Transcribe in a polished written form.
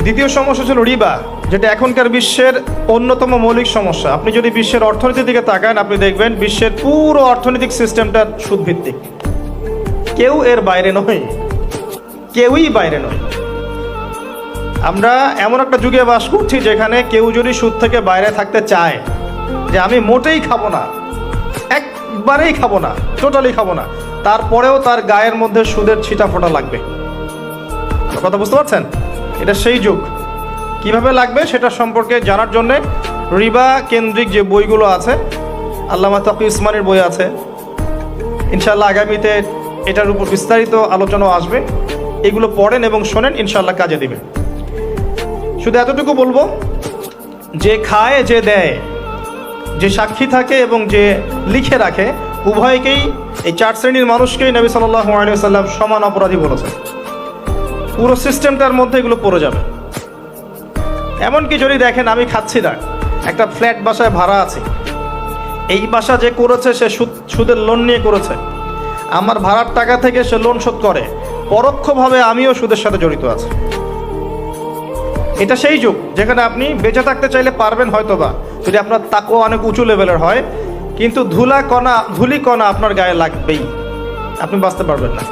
দ্বিতীয় সমস্যা ছিল রিবা, যেটা এখনকার বিশ্বের অন্যতম মৌলিক সমস্যা। আপনি যদি বিশ্বের অর্থনীতির দিকে তাকান, আপনি দেখবেন বিশ্বের পুরো অর্থনৈতিক সিস্টেমটা সুদভিত্তিক। কেউ এর বাইরে নয়, কেউই বাইরে নয়। আমরা এমন একটা যুগে বাস করছি যেখানে কেউ যদি সুদ থেকে বাইরে থাকতে চায়, যে আমি মোটেই খাবো না, একবারেই খাবো না, টোটালি খাবো না, তারপরেও তার গায়ের মধ্যে সুদের ছিটা ফোটা লাগবে। কথা বুঝতে পারছেন? এটা সেই যুগ। কিভাবে লাগবে সেটা সম্পর্কে জানার জন্যে রিবা কেন্দ্রিক যে বইগুলো আছে, আল্লামা তাকি উসমানীর বই আছে, ইনশাআল্লাহ আগামীতে এটার উপর বিস্তারিত আলোচনাও আসবে। এগুলো পড়েন এবং শোনেন, ইনশাআল্লাহ কাজে দিবে। শুধু এতটুকু বলবো, যে খায় যে দেয়, যে সাক্ষী থাকে এবং যে লিখে রাখে, উভয়কেই, এই 4 শ্রেণীর মানুষকেই নবী সাল্লাল্লাহু আলাইহি ওয়াসাল্লাম সমান অপরাধী বলেছেন। পুরো সিস্টেমটার মধ্যে এগুলো পড়ে যাবে। এমনকি যদি দেখেন আমি খাচ্ছি না, একটা ফ্ল্যাট বাসায় ভাড়া আছি, এই বাসা যে করেছে সে সুদের লোন নিয়ে করেছে, আমার ভাড়ার টাকা থেকে সে লোন শোধ করে, পরোক্ষভাবে আমিও সুদের সাথে জড়িত আছি। এটা সেই যুগ যেখানে আপনি বেঁচে থাকতে চাইলে পারবেন হয়তোবা, যদি আপনার তাকওয়া অনেক উঁচু লেভেলের হয়, কিন্তু ধুলি কণা আপনার গায়ে লাগবেই, আপনি বাঁচতে পারবেন না।